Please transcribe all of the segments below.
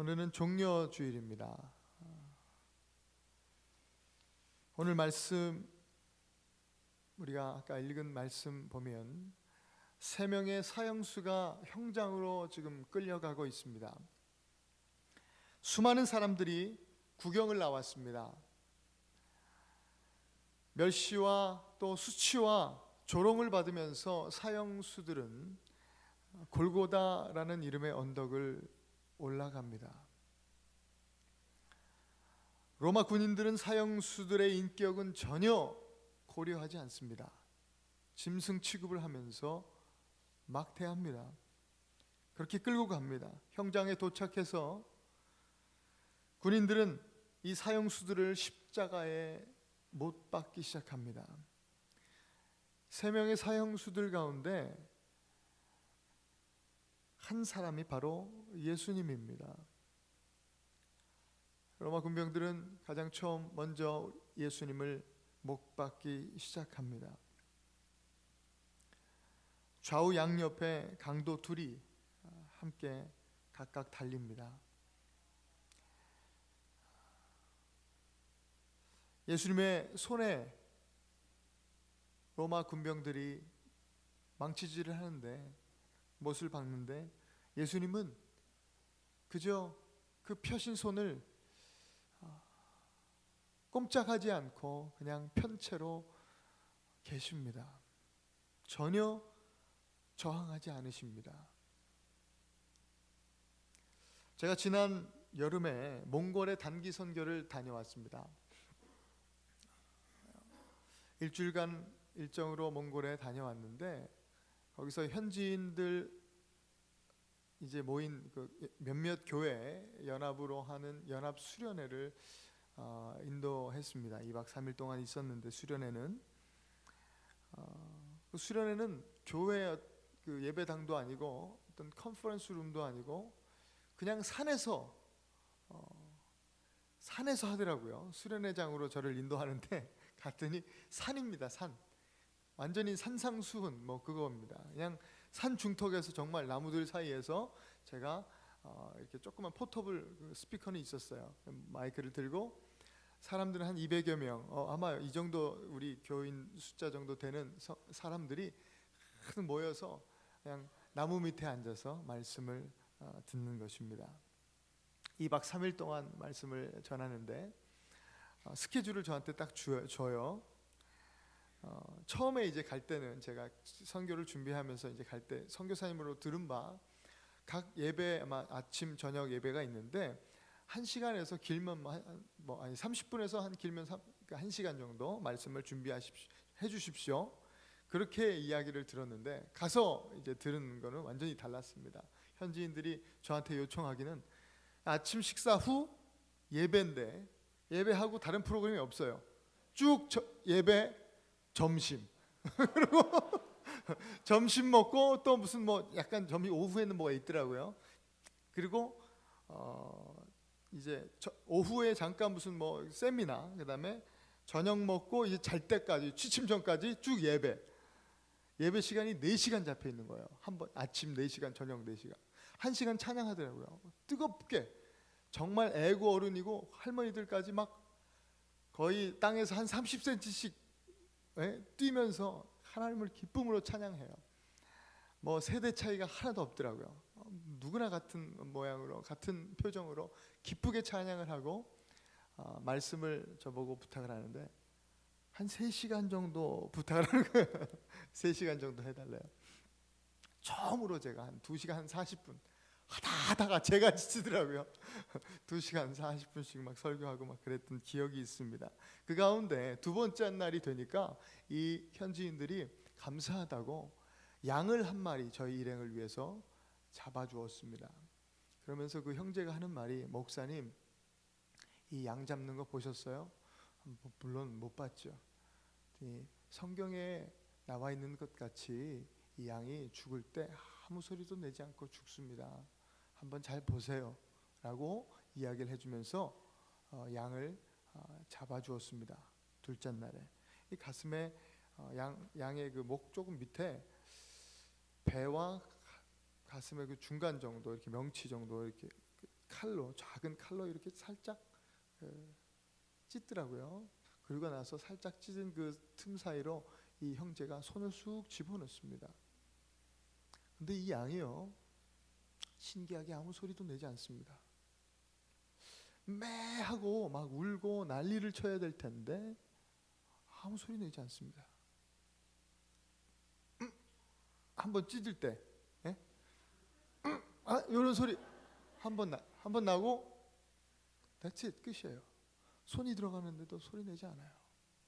오늘은 종려주일입니다. 오늘 말씀 우리가 아까 읽은 말씀 보면 세 명의 사형수가 형장으로 지금 끌려가고 있습니다. 수많은 사람들이 구경을 나왔습니다. 멸시와 또 수치와 조롱을 받으면서 사형수들은 골고다라는 이름의 언덕을 올라갑니다. 로마 군인들은 사형수들의 인격은 전혀 고려하지 않습니다. 짐승 취급을 하면서 막대합니다. 그렇게 끌고 갑니다. 형장에 도착해서 군인들은 이 사형수들을 십자가에 못 박기 시작합니다. 세 명의 사형수들 가운데 한 사람이 바로 예수님입니다. 로마 군병들은 가장 처음 먼저 예수님을 못 박기 시작합니다. 좌우 양옆에 강도 둘이 함께 각각 달립니다. 예수님의 손에 로마 군병들이 망치질을 하는데, 못을 박는데 예수님은 그저 그 펴신 손을 꼼짝하지 않고 그냥 편 채로 계십니다. 전혀 저항하지 않으십니다. 제가 지난 여름에 몽골의 단기 선교를 다녀왔습니다. 일주일간 일정으로 몽골에 다녀왔는데, 거기서 현지인들 이제 모인 그 몇몇 교회 연합으로 하는 연합 수련회를 인도했습니다. 2박 3일 동안 있었는데, 수련회는 그 수련회는 교회 그 예배당도 아니고 어떤 컨퍼런스 룸도 아니고 그냥 산에서 하더라고요. 수련회장으로 저를 인도하는데 갔더니 산입니다. 산. 완전히 산상수훈 그겁니다. 그냥 산 중턱에서 정말 나무들 사이에서 제가 이렇게 조그만 포터블 스피커는 있었어요. 마이크를 들고 사람들은 한 200여 명, 아마 이 정도 우리 교인 숫자 정도 되는 사람들이 모여서 그냥 나무 밑에 앉아서 말씀을 듣는 것입니다. 2박 3일 동안 말씀을 전하는데 스케줄을 저한테 딱 줘요. 처음에 이제 갈 때는 제가 선교를 준비하면서 이제 갈 때 선교사님으로 들은 바 각 예배 아마 아침 저녁 예배가 있는데 1시간에서 길면 30분에서 한 길면 1시간 정도 말씀을 해 주십시오. 그렇게 이야기를 들었는데 가서 이제 들은 거는 완전히 달랐습니다. 현지인들이 저한테 요청하기는 아침 식사 후 예배인데 예배하고 다른 프로그램이 없어요. 쭉 예배 점심 그리고 점심 먹고 또 무슨 약간 오후에는 뭐가 있더라고요. 그리고 이제 오후에 잠깐 무슨 세미나, 그다음에 저녁 먹고 이제 잘 때까지 취침 전까지 쭉 예배 시간이 4시간 잡혀 있는 거예요. 한 번 아침 4시간, 저녁 4시간, 1시간 찬양하더라고요. 뜨겁게 정말 애고 어른이고 할머니들까지 막 거의 땅에서 한 30cm씩 뛰면서 하나님을 기쁨으로 찬양해요. 세대 차이가 하나도 없더라고요. 누구나 같은 모양으로 같은 표정으로 기쁘게 찬양을 하고 말씀을 저보고 부탁을 하는데 한 3시간 정도 부탁을 하는 거예요. 3시간 정도 해달래요. 처음으로 제가 한 2시간 한 40분 하다가 제가 지치더라고요. 2시간 40분씩 막 설교하고 막 그랬던 기억이 있습니다. 그 가운데 두 번째 날이 되니까 이 현지인들이 감사하다고 양을 한 마리 저희 일행을 위해서 잡아주었습니다. 그러면서 그 형제가 하는 말이, 목사님 이 양 잡는 거 보셨어요? 물론 못 봤죠. 성경에 나와 있는 것 같이 이 양이 죽을 때 아무 소리도 내지 않고 죽습니다. 한번 잘 보세요 라고 이야기를 해주면서 양을 잡아주었습니다. 둘째 날에 이 가슴에 양의 그 목 조금 밑에 배와 가슴의 그 중간 정도, 이렇게 명치 정도 이렇게 칼로, 작은 칼로 이렇게 살짝 찢더라고요. 그리고 나서 살짝 찢은 그 틈 사이로 이 형제가 손을 쑥 집어넣습니다. 근데 이 양이요, 신기하게 아무 소리도 내지 않습니다. 매 하고 막 울고 난리를 쳐야 될 텐데 아무 소리 내지 않습니다. 한번 찢을 때, 예? 이런 소리 한번 나고 that's it, 끝이에요. 손이 들어가는데도 소리 내지 않아요.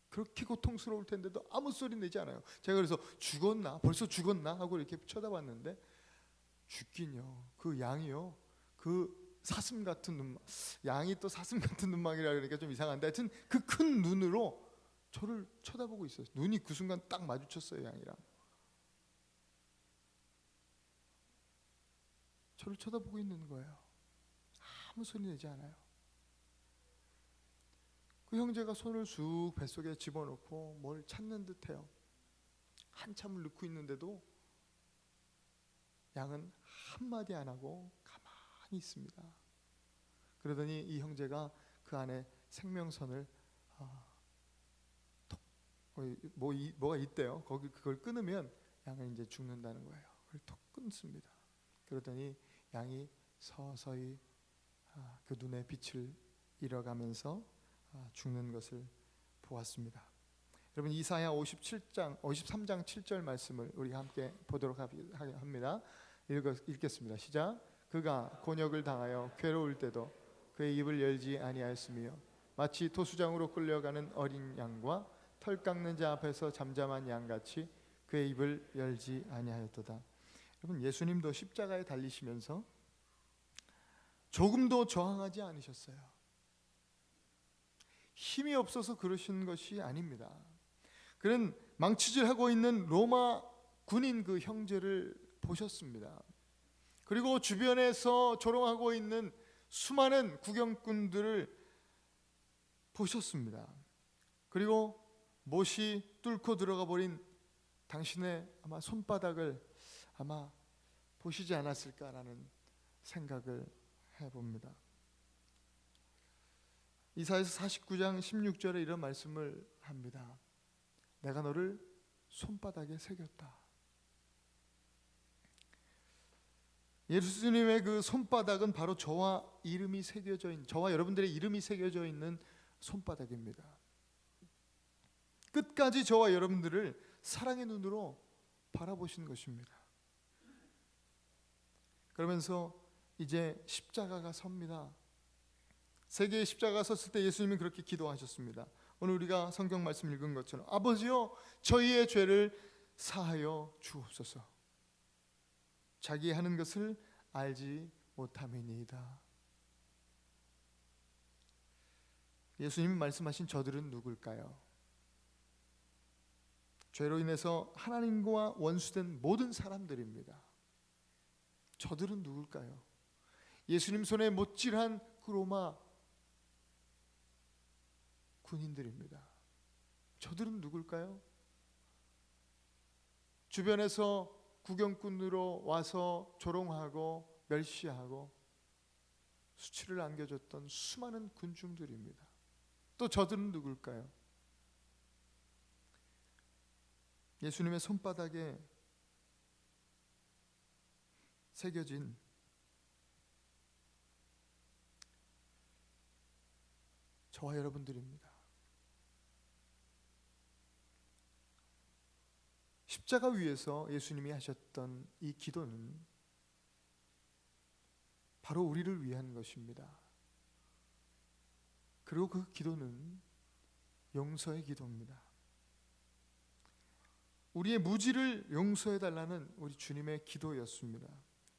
그렇게 고통스러울 텐데도 아무 소리 내지 않아요. 제가 그래서 죽었나? 벌써 죽었나? 하고 이렇게 쳐다봤는데 죽긴요. 그 양이요, 그 사슴 같은 눈, 양이 또 사슴 같은 눈망이라 그러니까 좀 이상한데 하여튼 그 큰 눈으로 저를 쳐다보고 있어요. 눈이 그 순간 딱 마주쳤어요. 양이랑 저를 쳐다보고 있는 거예요. 아무 소리 내지 않아요. 그 형제가 손을 쑥 뱃속에 집어넣고 뭘 찾는 듯해요. 한참을 넣고 있는데도 양은 한마디 안 하고 가만히 있습니다. 그러더니 이 형제가 그 안에 생명선을 뭐가 있대요. 그걸 끊으면 양은 이제 죽는다는 거예요. 그걸 톡 끊습니다. 그러더니 양이 서서히 그 눈의 빛을 잃어가면서 죽는 것을 보았습니다. 여러분, 이사야 53장 7절 말씀을 우리가 함께 보도록 합니다. 읽겠습니다. 시작. 그가 곤욕을 당하여 괴로울 때도 그의 입을 열지 아니하였으며 마치 토수장으로 끌려가는 어린 양과 털 깎는 자 앞에서 잠잠한 양같이 그의 입을 열지 아니하였도다. 여러분, 예수님도 십자가에 달리시면서 조금도 저항하지 않으셨어요. 힘이 없어서 그러신 것이 아닙니다. 그는 망치질하고 있는 로마 군인 그 형제를 보셨습니다. 그리고 주변에서 조롱하고 있는 수많은 구경꾼들을 보셨습니다. 그리고 못이 뚫고 들어가 버린 당신의 아마 손바닥을 아마 보시지 않았을까라는 생각을 해봅니다. 이사야서 49장 16절에 이런 말씀을 합니다. 내가 너를 손바닥에 새겼다. 예수님의 그 손바닥은 바로 저와 여러분들의 이름이 새겨져 있는 손바닥입니다. 끝까지 저와 여러분들을 사랑의 눈으로 바라보신 것입니다. 그러면서 이제 십자가가 섭니다. 세 개의 십자가가 섰을 때 예수님은 그렇게 기도하셨습니다. 오늘 우리가 성경 말씀 읽은 것처럼 아버지여 저희의 죄를 사하여 주옵소서. 자기 하는 것을 알지 못함이니이다. 예수님이 말씀하신 저들은 누굴까요? 죄로 인해서 하나님과 원수된 모든 사람들입니다. 저들은 누굴까요? 예수님 손에 못질한 그 로마 군인들입니다. 저들은 누굴까요? 주변에서 구경꾼으로 와서 조롱하고 멸시하고 수치를 안겨줬던 수많은 군중들입니다. 또 저들은 누굴까요? 예수님의 손바닥에 새겨진 저와 여러분들입니다. 십자가 위에서 예수님이 하셨던 이 기도는 바로 우리를 위한 것입니다. 그리고 그 기도는 용서의 기도입니다. 우리의 무지를 용서해달라는 우리 주님의 기도였습니다.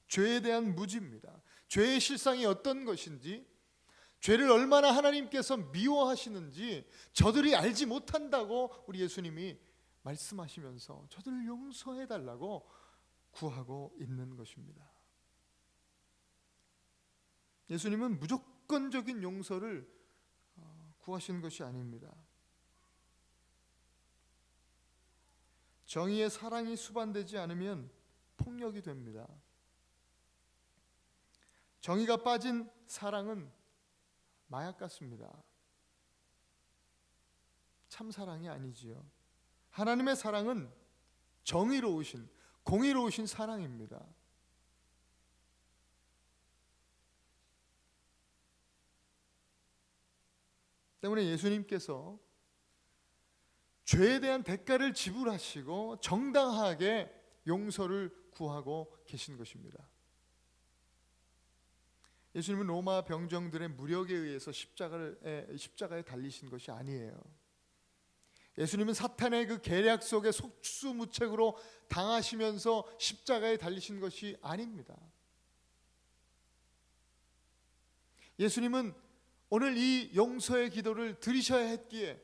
죄에 대한 무지입니다. 죄의 실상이 어떤 것인지, 죄를 얼마나 하나님께서 미워하시는지 저들이 알지 못한다고 우리 예수님이 말씀하시면서 저들을 용서해달라고 구하고 있는 것입니다. 예수님은 무조건적인 용서를 구하시는 것이 아닙니다. 정의의 사랑이 수반되지 않으면 폭력이 됩니다. 정의가 빠진 사랑은 마약 같습니다. 참 사랑이 아니지요. 하나님의 사랑은 정의로우신, 공의로우신 사랑입니다. 때문에 예수님께서 죄에 대한 대가를 지불하시고 정당하게 용서를 구하고 계신 것입니다. 예수님은 로마 병정들의 무력에 의해서 십자가에 달리신 것이 아니에요. 예수님은 사탄의 그 계략 속에 속수무책으로 당하시면서 십자가에 달리신 것이 아닙니다. 예수님은 오늘 이 용서의 기도를 드리셔야 했기에,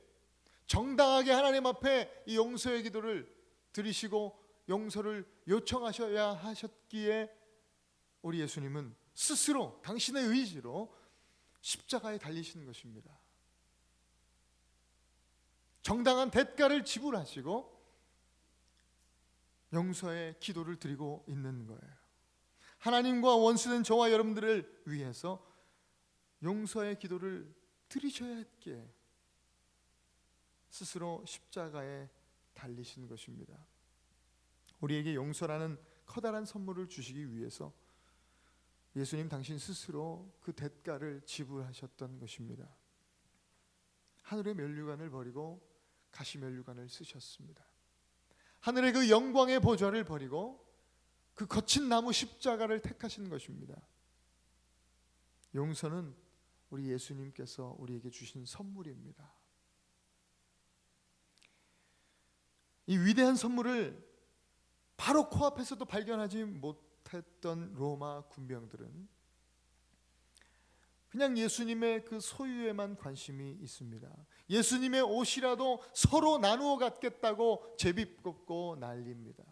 정당하게 하나님 앞에 이 용서의 기도를 드리시고 용서를 요청하셔야 하셨기에, 우리 예수님은 스스로 당신의 의지로 십자가에 달리신 것입니다. 정당한 대가를 지불하시고 용서의 기도를 드리고 있는 거예요. 하나님과 원수된 저와 여러분들을 위해서 용서의 기도를 드리셔야 했기에 스스로 십자가에 달리신 것입니다. 우리에게 용서라는 커다란 선물을 주시기 위해서 예수님 당신 스스로 그 대가를 지불하셨던 것입니다. 하늘의 면류관을 버리고 가시 면류관을 쓰셨습니다. 하늘의 그 영광의 보좌를 버리고 그 거친 나무 십자가를 택하신 것입니다. 용서는 우리 예수님께서 우리에게 주신 선물입니다. 이 위대한 선물을 바로 코앞에서도 발견하지 못했던 로마 군병들은 그냥 예수님의 그 소유에만 관심이 있습니다. 예수님의 옷이라도 서로 나누어 갖겠다고 제비뽑고 난립니다.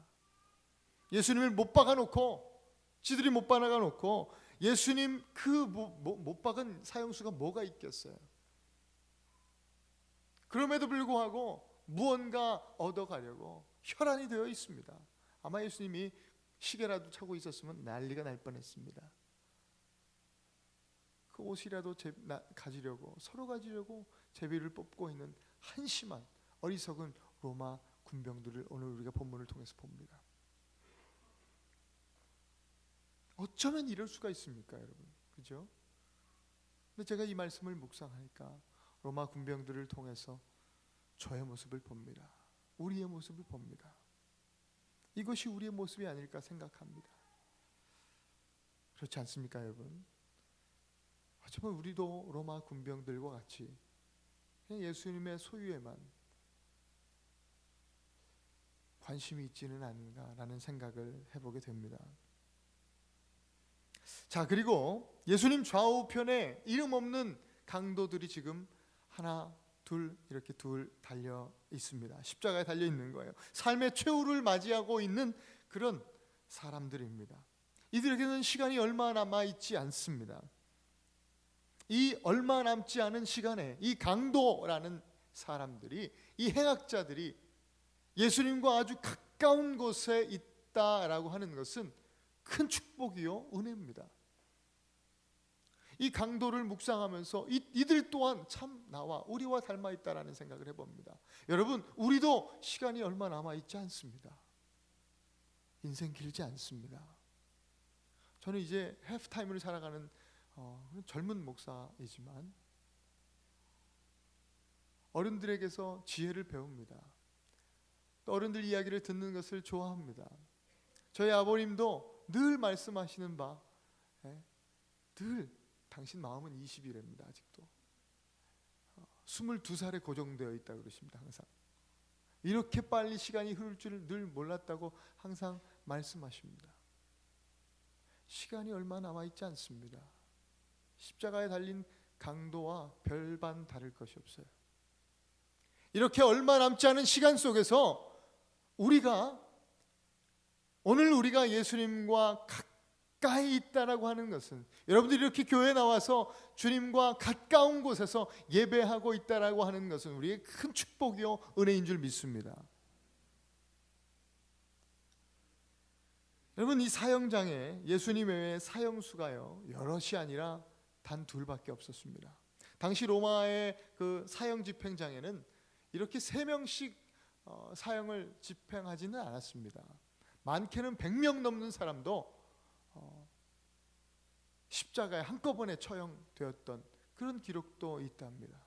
예수님을 못 박아놓고, 지들이 못 박아놓고 예수님 그 못 박은 사형수가 뭐가 있겠어요? 그럼에도 불구하고 무언가 얻어가려고 혈안이 되어 있습니다. 아마 예수님이 시계라도 차고 있었으면 난리가 날 뻔했습니다. 그 옷이라도 가지려고, 서로 가지려고 제비를 뽑고 있는 한심한 어리석은 로마 군병들을 오늘 우리가 본문을 통해서 봅니다. 어쩌면 이럴 수가 있습니까, 여러분? 그죠? 근데 제가 이 말씀을 묵상하니까 로마 군병들을 통해서 저의 모습을 봅니다. 우리의 모습을 봅니다. 이것이 우리의 모습이 아닐까 생각합니다. 그렇지 않습니까, 여러분? 하지만 우리도 로마 군병들과 같이 그냥 예수님의 소유에만 관심이 있지는 않은가라는 생각을 해보게 됩니다. 자, 그리고 예수님 좌우편에 이름 없는 강도들이 지금 하나, 둘 이렇게 달려 있습니다. 십자가에 달려 있는 거예요. 삶의 최후를 맞이하고 있는 그런 사람들입니다. 이들에게는 시간이 얼마 남아 있지 않습니다. 이 얼마 남지 않은 시간에 이 강도라는 사람들이, 이 행악자들이 예수님과 아주 가까운 곳에 있다라고 하는 것은 큰 축복이요, 은혜입니다. 이 강도를 묵상하면서 이들 또한 참 나와 우리와 닮아 있다라는 생각을 해봅니다. 여러분, 우리도 시간이 얼마 남아 있지 않습니다. 인생 길지 않습니다. 저는 이제 해프타임을 살아가는 젊은 목사이지만 어른들에게서 지혜를 배웁니다. 또 어른들 이야기를 듣는 것을 좋아합니다. 저희 아버님도 늘 말씀하시는 바, 늘 당신 마음은 20이랍니다. 아직도 22살에 고정되어 있다 그러십니다. 항상 이렇게 빨리 시간이 흐를 줄 늘 몰랐다고 항상 말씀하십니다. 시간이 얼마 남아있지 않습니다. 십자가에 달린 강도와 별반 다를 것이 없어요. 이렇게 얼마 남지 않은 시간 속에서 오늘 우리가 예수님과 가까이 있다라고 하는 것은, 여러분들이 이렇게 교회에 나와서 주님과 가까운 곳에서 예배하고 있다라고 하는 것은 우리의 큰 축복이요 은혜인 줄 믿습니다. 여러분, 이 사형장에 예수님 외에 사형수가요 여럿이 아니라 단 둘밖에 없었습니다. 당시 로마의 그 사형 집행장에는 이렇게 3명씩 사형을 집행하지는 않았습니다. 많게는 100명 넘는 사람도 십자가에 한꺼번에 처형되었던 그런 기록도 있답니다.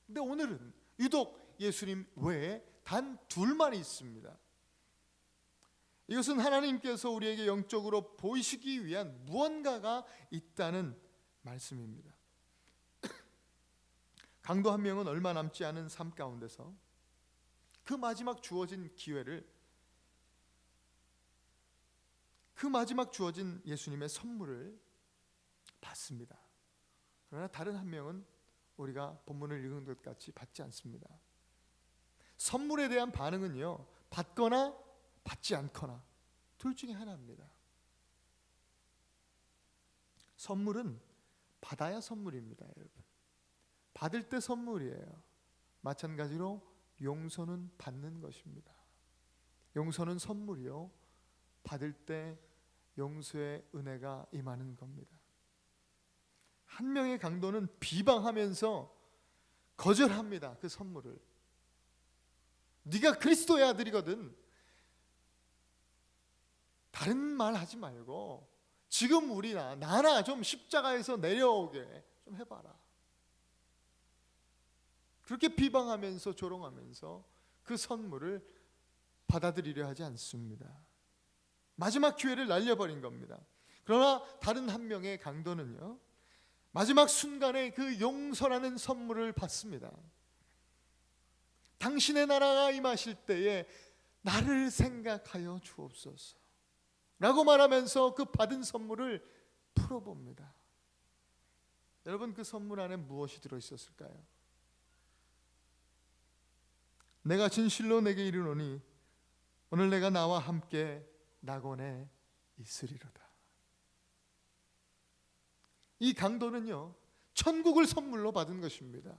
근데 오늘은 유독 예수님 외에 단 둘만 있습니다. 이것은 하나님께서 우리에게 영적으로 보이시기 위한 무언가가 있다는 말씀입니다. 강도 한 명은 얼마 남지 않은 삶 가운데서 그 마지막 주어진 예수님의 선물을 받습니다. 그러나 다른 한 명은 우리가 본문을 읽은 것 같이 받지 않습니다. 선물에 대한 반응은요, 받거나 받지 않거나 둘 중에 하나입니다. 선물은 받아야 선물입니다, 여러분. 받을 때 선물이에요. 마찬가지로 용서는 받는 것입니다. 용서는 선물이요, 받을 때 용서의 은혜가 임하는 겁니다. 한 명의 강도는 비방하면서 거절합니다. 그 선물을. 네가 그리스도의 아들이거든, 다른 말 하지 말고 지금 나나 좀 십자가에서 내려오게 좀 해봐라. 그렇게 비방하면서 조롱하면서 그 선물을 받아들이려 하지 않습니다. 마지막 기회를 날려버린 겁니다. 그러나 다른 한 명의 강도는요, 마지막 순간에 그 용서라는 선물을 받습니다. 당신의 나라가 임하실 때에 나를 생각하여 주옵소서 라고 말하면서 그 받은 선물을 풀어봅니다. 여러분, 그 선물 안에 무엇이 들어있었을까요? 내가 진실로 내게 이르노니 오늘 내가 나와 함께 낙원에 있으리로다. 이 강도는요, 천국을 선물로 받은 것입니다.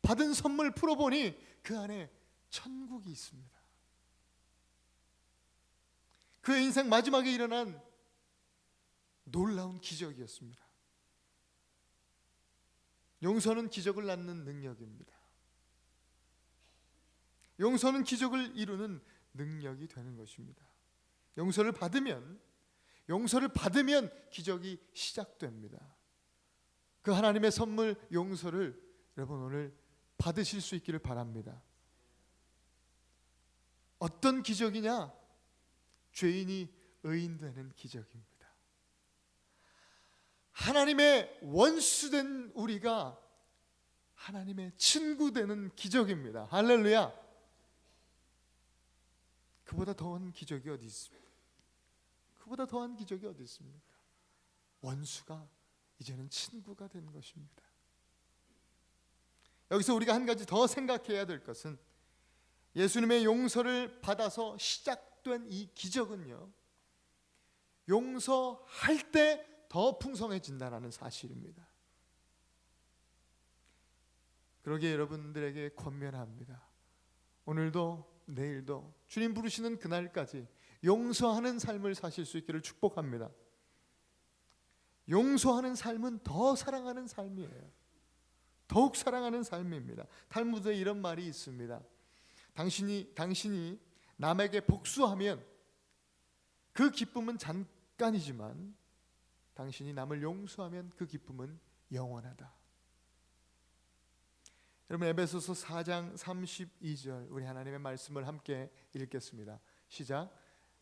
받은 선물 풀어보니 그 안에 천국이 있습니다. 그의 인생 마지막에 일어난 놀라운 기적이었습니다. 용서는 기적을 낳는 능력입니다. 용서는 기적을 이루는 능력이 되는 것입니다. 용서를 받으면 기적이 시작됩니다. 그 하나님의 선물 용서를 여러분 오늘 받으실 수 있기를 바랍니다. 어떤 기적이냐? 죄인이 의인되는 기적입니다. 하나님의 원수된 우리가 하나님의 친구 되는 기적입니다. 할렐루야. 그보다 더한 기적이 어디 있습니까? 그보다 더한 기적이 어디 있습니까? 원수가 이제는 친구가 된 것입니다. 여기서 우리가 한 가지 더 생각해야 될 것은 예수님의 용서를 받아서 시작된 이 기적은요, 용서할 때 더 풍성해진다는 사실입니다. 그러기에 여러분들에게 권면합니다. 오늘도 내일도 주님 부르시는 그날까지 용서하는 삶을 사실 수 있기를 축복합니다. 용서하는 삶은 더 사랑하는 삶이에요. 더욱 사랑하는 삶입니다. 탈무드에 이런 말이 있습니다. 당신이 남에게 복수하면 그 기쁨은 잠깐이지만 당신이 남을 용서하면 그 기쁨은 영원하다. 여러분, 에베소서 4장 32절 우리 하나님의 말씀을 함께 읽겠습니다. 시작.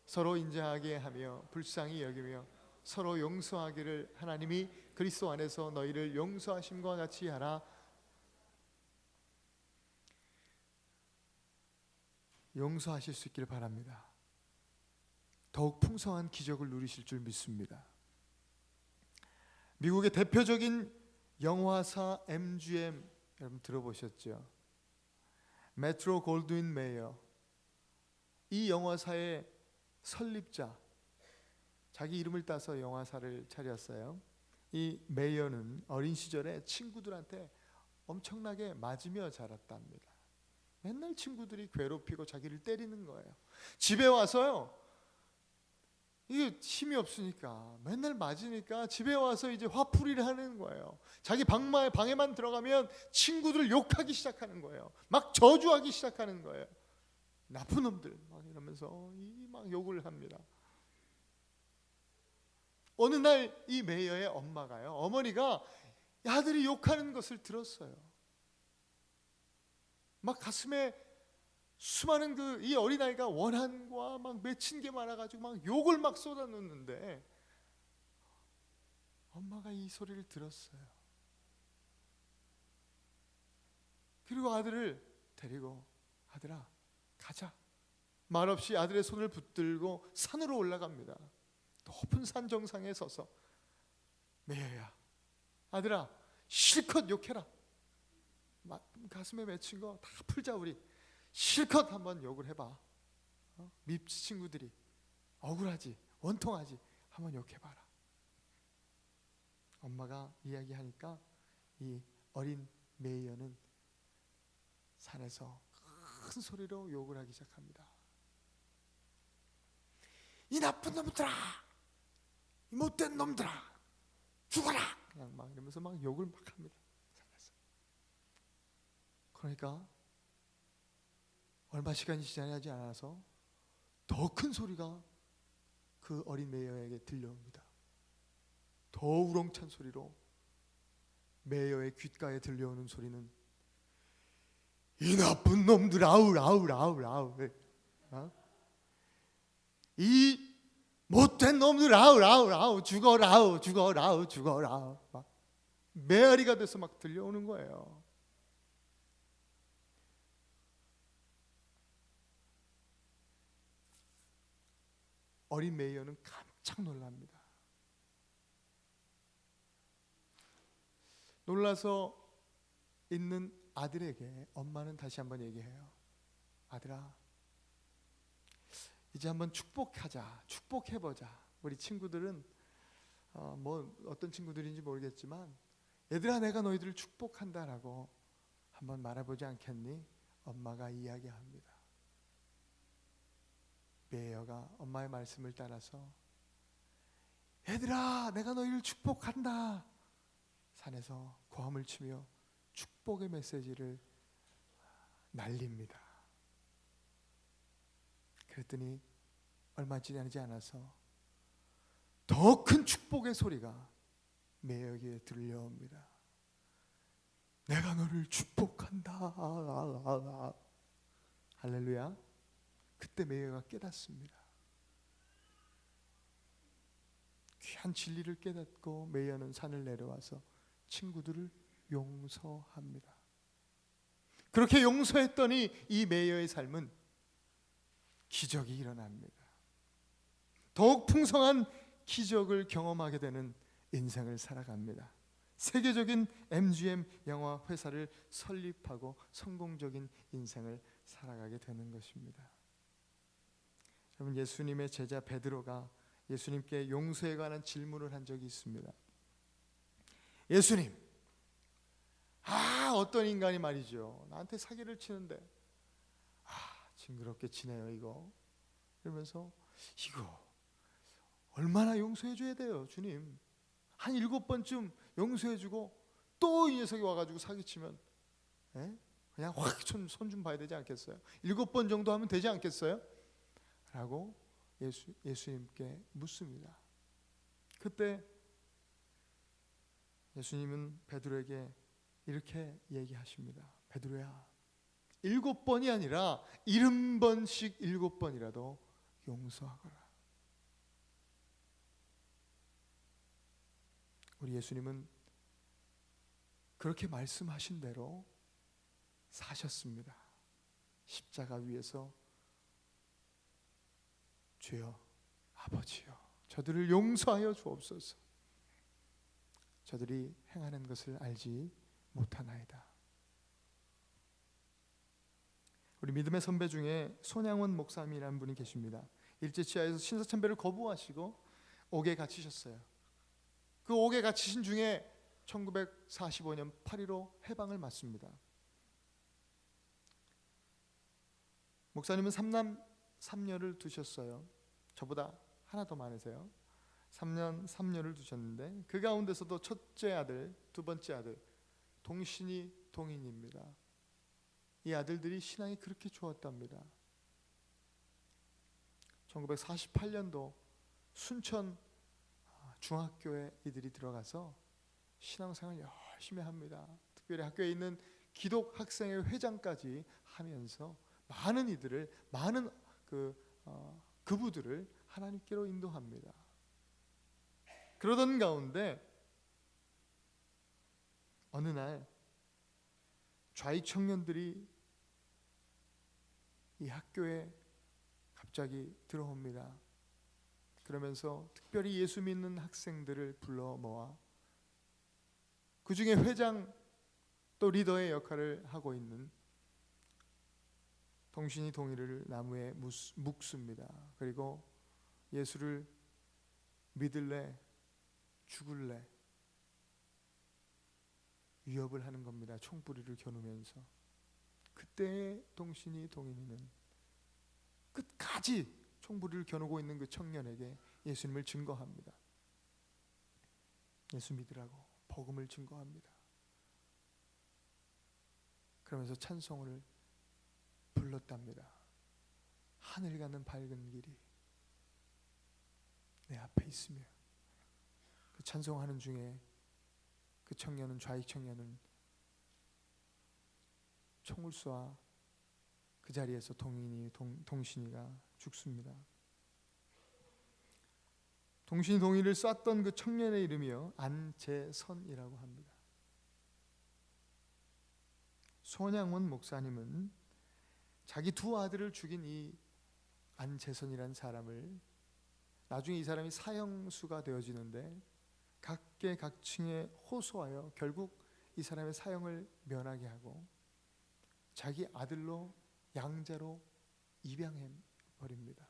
서로 인자하게 하며 불쌍히 여기며 서로 용서하기를 하나님이 그리스도 안에서 너희를 용서하심과 같이 하라. 용서하실 수 있기를 바랍니다. 더욱 풍성한 기적을 누리실 줄 믿습니다. 미국의 대표적인 영화사 MGM 여러분 들어보셨죠? 메트로 골드윈 메이어, 이 영화사의 설립자, 자기 이름을 따서 영화사를 차렸어요. 이 메이어는 어린 시절에 친구들한테 엄청나게 맞으며 자랐답니다. 맨날 친구들이 괴롭히고 자기를 때리는 거예요. 집에 와서요, 이게 힘이 없으니까 맨날 맞으니까 집에 와서 이제 화풀이를 하는 거예요. 자기 방에만 들어가면 친구들 욕하기 시작하는 거예요. 막 저주하기 시작하는 거예요. 나쁜 놈들 막 이러면서 막 욕을 합니다. 어느 날 이 메이어의 어머니가 아들이 욕하는 것을 들었어요. 막 가슴에 수많은 이 어린아이가 원한과 막 맺힌 게 많아가지고 막 욕을 막 쏟아놓는데, 엄마가 이 소리를 들었어요. 그리고 아들을 데리고, 아들아 가자. 말없이 아들의 손을 붙들고 산으로 올라갑니다. 높은 산 정상에 서서, 메이어야, 아들아 실컷 욕해라. 가슴에 맺힌 거 다 풀자. 우리 실컷 한번 욕을 해봐. 밉지 친구들이 억울하지, 원통하지, 한번 욕해봐라. 엄마가 이야기하니까 이 어린 메이어는 산에서 큰 소리로 욕을 하기 시작합니다. 이 나쁜 놈들아, 이 못된 놈들아, 죽어라. 그냥 막 이러면서 막 욕을 막 합니다. 산에서. 그러니까 얼마 시간이 지나지 않아서 더 큰 소리가 그 어린 메이어에게 들려옵니다. 더 우렁찬 소리로 메이어의 귓가에 들려오는 소리는, 이 나쁜 놈들, 아울 아울 아울 아울, 이 못된 놈들, 아울 아울 아울, 죽어라 아우, 죽어라 아우, 죽어라 아우, 막 메아리가 돼서 막 들려오는 거예요. 어린 메이어는 깜짝 놀랍니다. 놀라서 있는 아들에게 엄마는 다시 한번 얘기해요. 아들아, 이제 한번 축복하자, 축복해보자. 우리 친구들은 뭐 어떤 친구들인지 모르겠지만, 얘들아 내가 너희들을 축복한다라고 한번 말해보지 않겠니? 엄마가 이야기합니다. 메이어가 엄마의 말씀을 따라서, 얘들아 내가 너희를 축복한다, 산에서 고함을 치며 축복의 메시지를 날립니다. 그랬더니 얼마 지나지 않아서 더 큰 축복의 소리가 메이어에게 들려옵니다. 내가 너를 축복한다. 할렐루야. 그때 메이어가 깨닫습니다. 귀한 진리를 깨닫고 메이어는 산을 내려와서 친구들을 용서합니다. 그렇게 용서했더니 이 메이어의 삶은 기적이 일어납니다. 더욱 풍성한 기적을 경험하게 되는 인생을 살아갑니다. 세계적인 MGM 영화 회사를 설립하고 성공적인 인생을 살아가게 되는 것입니다. 여러분, 예수님의 제자 베드로가 예수님께 용서에 관한 질문을 한 적이 있습니다. 예수님, 어떤 인간이 말이죠, 나한테 사기를 치는데 징그럽게 치네요 이거. 이러면서 이거 얼마나 용서해 줘야 돼요 주님? 한 7번쯤 용서해 주고 또 이 녀석이 와가지고 사기치면 그냥 확 손 좀 봐야 되지 않겠어요? 7번 정도 하면 되지 않겠어요? 라고 예수님께 묻습니다. 그때 예수님은 베드로에게 이렇게 얘기하십니다. 베드로야, 7번이 아니라 70번씩 7번이라도 용서하거라. 우리 예수님은 그렇게 말씀하신 대로 사셨습니다. 십자가 위에서 주여, 아버지여, 저들을 용서하여 주옵소서. 저들이 행하는 것을 알지 못하나이다. 우리 믿음의 선배 중에 손양원 목사님이라는 분이 계십니다. 일제치하에서 신사참배를 거부하시고 옥에 갇히셨어요. 그 옥에 갇히신 중에 1945년 8.15 해방을 맞습니다. 목사님은 3남 3녀를 두셨어요. 저보다 하나 더 많으세요. 3년 3녀를 두셨는데 그 가운데서도 첫째 아들, 두 번째 아들 동신이 동인입니다. 이 아들들이 신앙이 그렇게 좋았답니다. 1948년도 순천 중학교에 이들이 들어가서 신앙생활 열심히 합니다. 특별히 학교에 있는 기독 학생회 회장까지 하면서 많은 이들을, 많은 그부들을 하나님께로 인도합니다. 그러던 가운데 어느 날 좌익 청년들이 이 학교에 갑자기 들어옵니다. 그러면서 특별히 예수 믿는 학생들을 불러 모아 그 중에 회장 또 리더의 역할을 하고 있는 동신이 동이를 나무에 묶습니다. 그리고 예수를 믿을래 죽을래 위협을 하는 겁니다. 총부리를 겨누면서. 그때 동신이 동인이는 끝까지 총부리를 겨누고 있는 그 청년에게 예수님을 증거합니다. 예수 믿으라고 복음을 증거합니다. 그러면서 찬송을 불렀답니다. 하늘 가는 밝은 길이 내 앞에 있으며, 그 찬송하는 중에 그 청년은, 좌익 청년은 총을 쏘아 그 자리에서 동신이가 죽습니다. 동신이 동이를 쐈던 그 청년의 이름이요 안재선이라고 합니다. 손양원 목사님은 자기 두 아들을 죽인 이 안재선이라는 사람을, 나중에 이 사람이 사형수가 되어지는데 각계각층에 호소하여 결국 이 사람의 사형을 면하게 하고 자기 아들로 양자로 입양해 버립니다.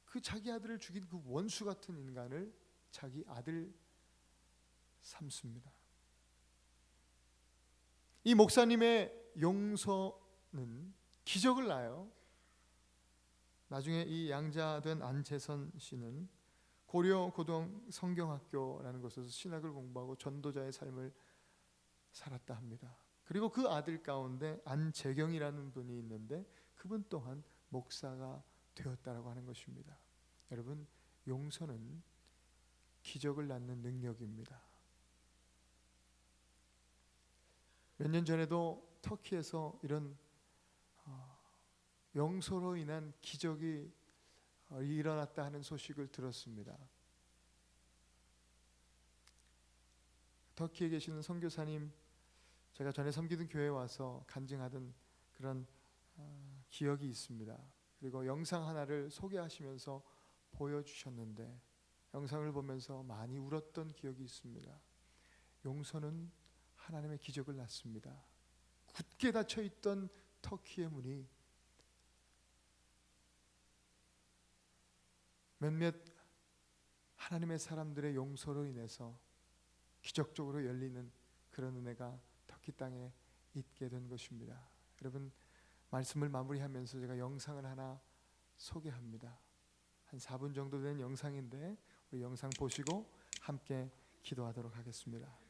그 자기 아들을 죽인 그 원수 같은 인간을 자기 아들 삼습니다. 이 목사님의 용서는 기적을 낳아요. 나중에 이 양자된 안재선 씨는 고려 고등 성경학교라는 곳에서 신학을 공부하고 전도자의 삶을 살았다 합니다. 그리고 그 아들 가운데 안재경이라는 분이 있는데 그분 또한 목사가 되었다라고 하는 것입니다. 여러분, 용서는 기적을 낳는 능력입니다. 몇 년 전에도 터키에서 이런 용서로 인한 기적이 일어났다 하는 소식을 들었습니다. 터키에 계시는 선교사님, 제가 전에 섬기던 교회에 와서 간증하던 그런 기억이 있습니다. 그리고 영상 하나를 소개하시면서 보여주셨는데 영상을 보면서 많이 울었던 기억이 있습니다. 용서는 하나님의 기적을 낳습니다. 굳게 닫혀있던 터키의 문이 몇몇 하나님의 사람들의 용서로 인해서 기적적으로 열리는 그런 은혜가 터키 땅에 있게 된 것입니다. 여러분, 말씀을 마무리하면서 제가 영상을 하나 소개합니다. 한 4분 정도 된 영상인데 우리 영상 보시고 함께 기도하도록 하겠습니다.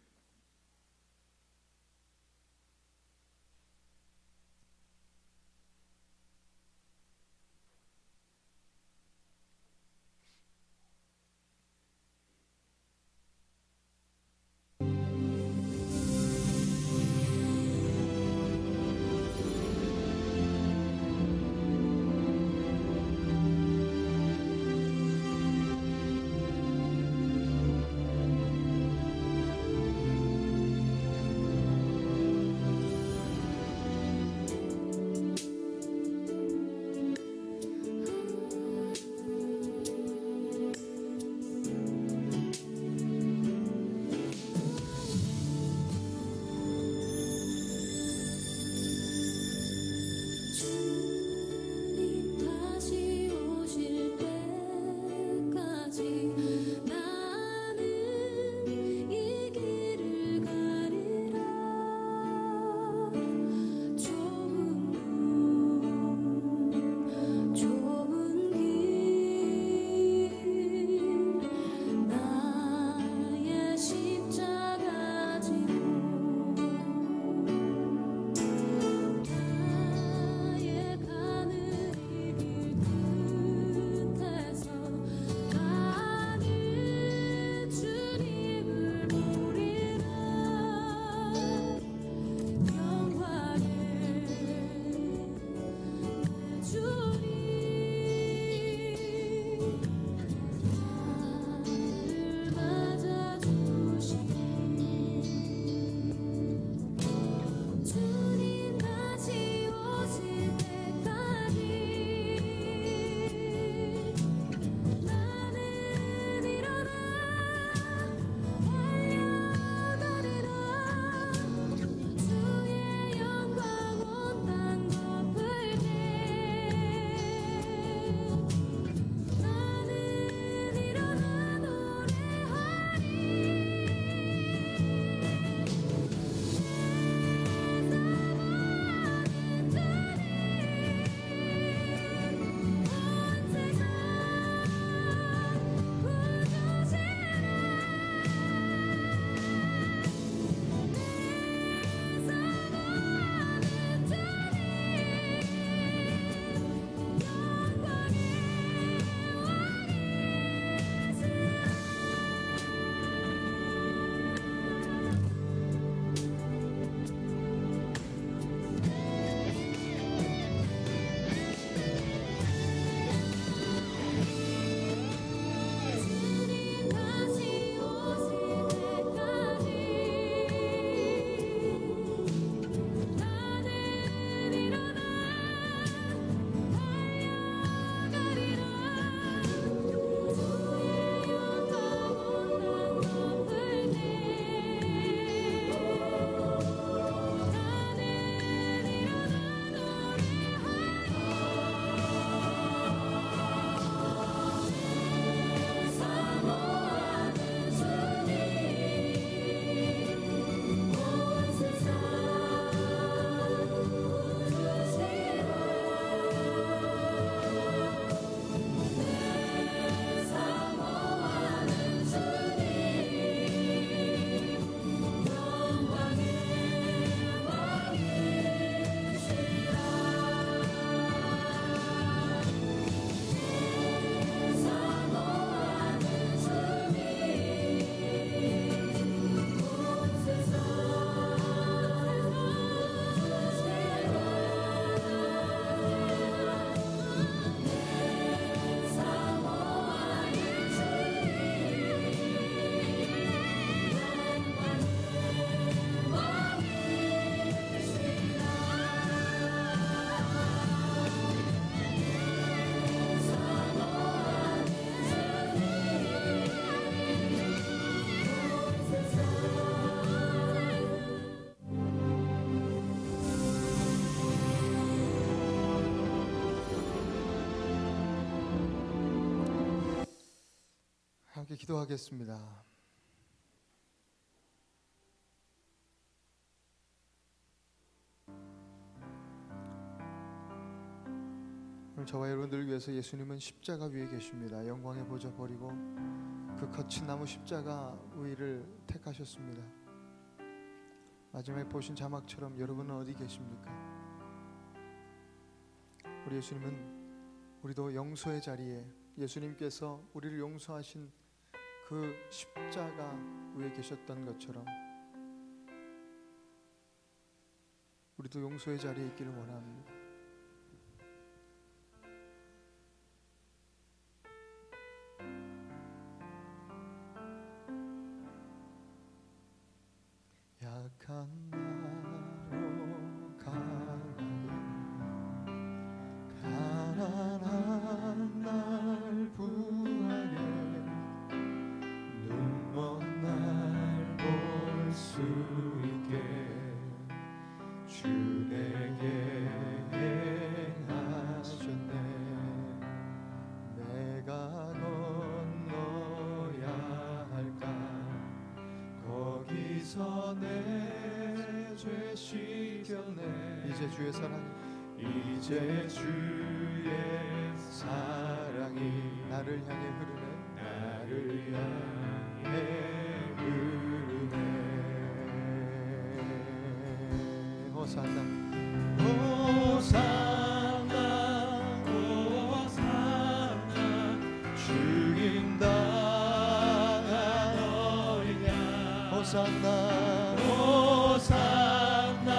함께 기도하겠습니다. 오늘 저와 여러분들을 위해서 예수님은 십자가 위에 계십니다. 영광의 보좌 버리고 그 거친 나무 십자가 위를 택하셨습니다. 마지막에 보신 자막처럼 여러분은 어디 계십니까? 우리 예수님은 우리도 용서의 자리에, 예수님께서 우리를 용서하신 그 십자가 위에 계셨던 것처럼 우리도 용서의 자리에 있기를 원합니다. 약한 나로 가난한 날 부하게 눈먼 날 볼 수 있게 주 내게 행하셨네. 내가 건너야 할까 거기서 내 죄 씻겼네. 이제 주의 사랑이, 이제 주의 사랑이 나를 향해 흐르네. 나를 향해 흐르네. 호산나 호산나 호산나 죽임당한 어린 양. 호산나 호산나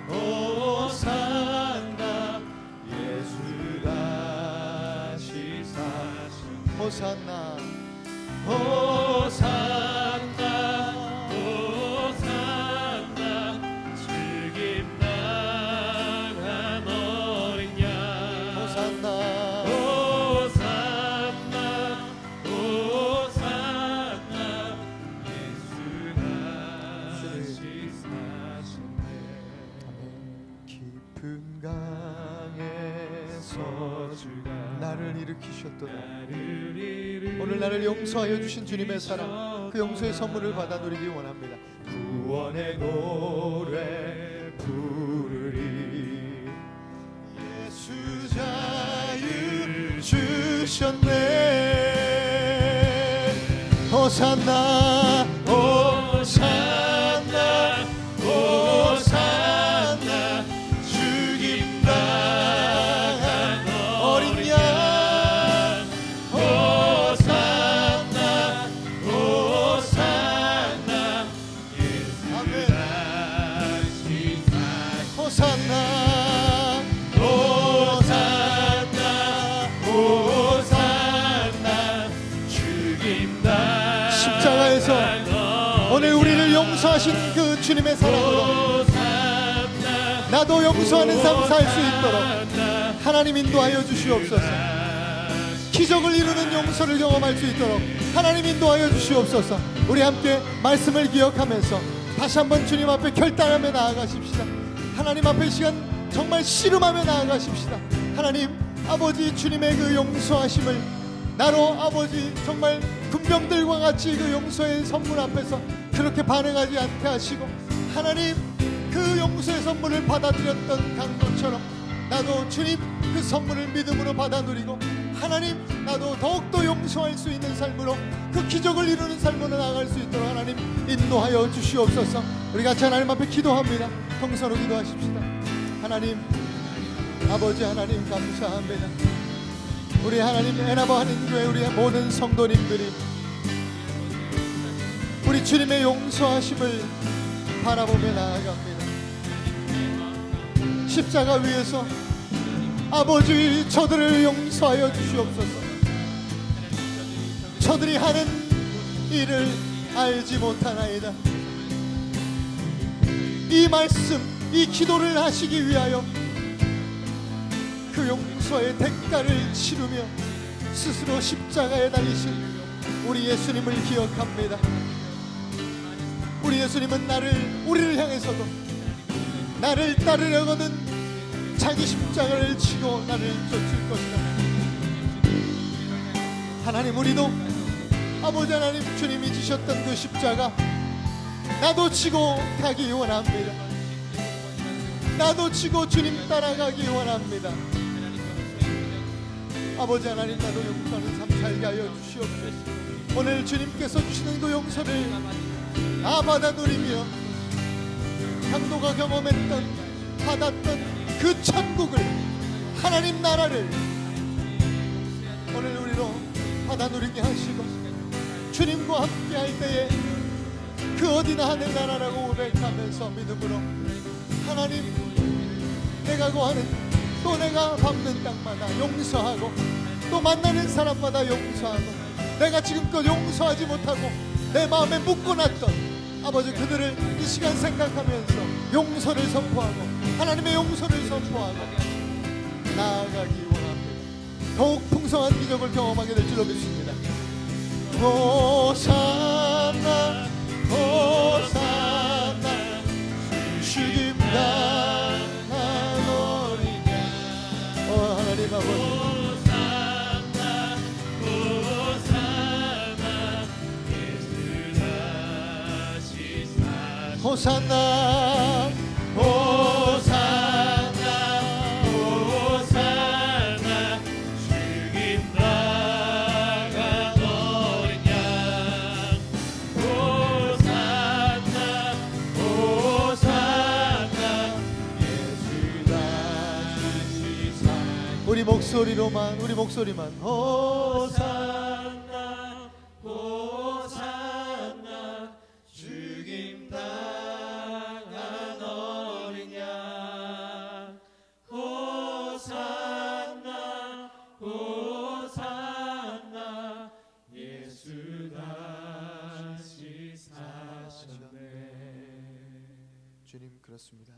호산나 예수 다시 사신. 호산나 호산나 호산나 죽임당한 어린 양. 호산나 호산나 호산나 예수 다시 사셨네. 깊은 강에서 주가 나를 일으키셨도다. 오늘 나를 용서하여 주신 주님의 사랑, 그 용서의 선물을 받아 누리기 원합니다. 구원의 노래 부르리. 예수 자유 주셨네. 호산나 호산나 호산나 죽임당한 어린 양. 호산나 호산나 예수 다시 사신. 호산나 호산나 호산나 죽임당한 십자가에서 오늘 우리를 용서하신 그 주님의 사랑으로 나도 용서하는 삶 살 수 있도록 하나님 인도하여 주시옵소서. 기적을 이루는 용서를 경험할 수 있도록 하나님 인도하여 주시옵소서. 우리 함께 말씀을 기억하면서 다시 한번 주님 앞에 결단하며 나아가십시다. 하나님 앞에 시간 정말 씨름하며 나아가십시다. 하나님 아버지, 주님의 그 용서하심을 나로 아버지 정말 군병들과 같이 그 용서의 선물 앞에서 그렇게 반응하지 않게 하시고, 하나님 그 용서의 선물을 받아들였던 강도처럼 나도 주님 그 선물을 믿음으로 받아 누리고, 하나님 나도 더욱더 용서할 수 있는 삶으로, 그 기적을 이루는 삶으로 나아갈 수 있도록 하나님 인도하여 주시옵소서. 우리 같이 하나님 앞에 기도합니다. 통서로 기도하십시다. 하나님 아버지, 하나님 감사합니다. 우리 하나님 에나바 한인교회 우리의 모든 성도님들이 우리 주님의 용서하심을 바라보며 나아갑니다. 십자가 위에서 아버지 저들을 용서하여 주시옵소서. 저들이 하는 일을 알지 못하나이다. 이 말씀, 이 기도를 하시기 위하여 그 용서의 대가를 치르며 스스로 십자가에 달리신 우리 예수님을 기억합니다. 우리 예수님은 우리를 향해서도 나를 따르려거든 자기 십자가를 지고 나를 쫓을 것이다. 하나님 우리도 아버지 하나님, 주님이 지셨던 그 십자가 나도 지고 가기 원합니다. 나도 지고 주님 따라가기 원합니다. 아버지 하나님, 나도 용서하는 삶 살게 하여 주시옵소서. 오늘 주님께서 주시는 그 용서를 받아 누리며 강도가 경험했던, 받았던 그 천국을, 하나님 나라를 오늘 우리로 받아 누리게 하시고, 주님과 함께 할 때에 그 어디나 하늘나라라고 고백하면서 믿음으로 하나님, 내가 구하는, 또 내가 밟는 땅마다 용서하고, 또 만나는 사람마다 용서하고, 내가 지금껏 용서하지 못하고 내 마음에 묶어놨던 아버지 그들을 이 시간 생각하면서 용서를 선포하고, 하나님의 용서를 선포하고 나아가기 원합니다. 더욱 풍성한 기적을 경험하게 될 줄로 믿습니다. 호산나 호산나 죽임 당한 어린 양. 하나님 아버지, 호산나 호산나 호산나 죽임 당한 어린 양. 호산나 호산나 예수 다시 살. 우리 목소리만 호산나 호산나 죽임 당한 어린 양. 호산나 호산나 예수 다시 사셨네. 주님, 그렇습니다.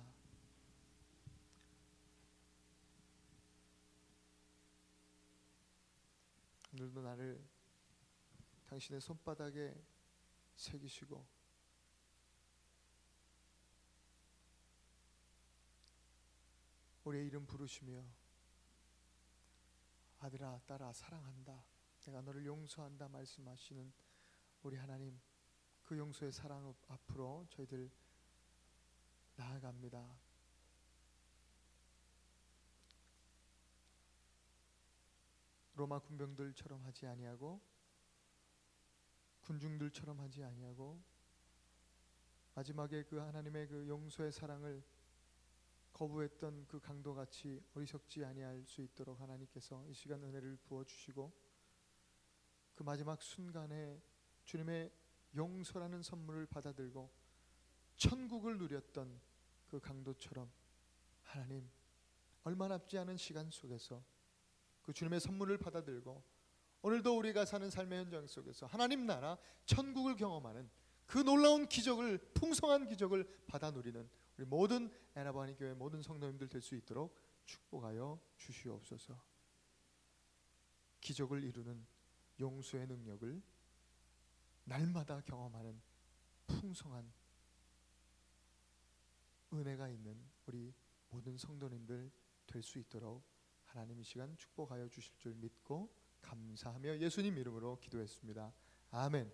오늘도 나를 당신의 손바닥에 새기시고 우리의 이름 부르시며 아들아 딸아 사랑한다, 내가 너를 용서한다 말씀하시는 우리 하나님, 그 용서의 사랑 앞으로 저희들 나아갑니다. 로마 군병들처럼 하지 아니하고, 군중들처럼 하지 아니하고, 마지막에 그 하나님의 그 용서의 사랑을 거부했던 그 강도같이 어리석지 아니할 수 있도록 하나님께서 이 시간 은혜를 부어주시고, 그 마지막 순간에 주님의 용서라는 선물을 받아들고 천국을 누렸던 그 강도처럼 하나님, 얼마 남지 않은 시간 속에서 그 주님의 선물을 받아들고 오늘도 우리가 사는 삶의 현장 속에서 하나님 나라 천국을 경험하는 그 놀라운 기적을, 풍성한 기적을 받아 누리는 우리 모든 에나바니 교회 모든 성도님들 될 수 있도록 축복하여 주시옵소서. 기적을 이루는 용서의 능력을 날마다 경험하는 풍성한 은혜가 있는 우리 모든 성도님들 될 수 있도록 하나님 이 시간 축복하여 주실 줄 믿고 감사하며 예수님 이름으로 기도했습니다. 아멘.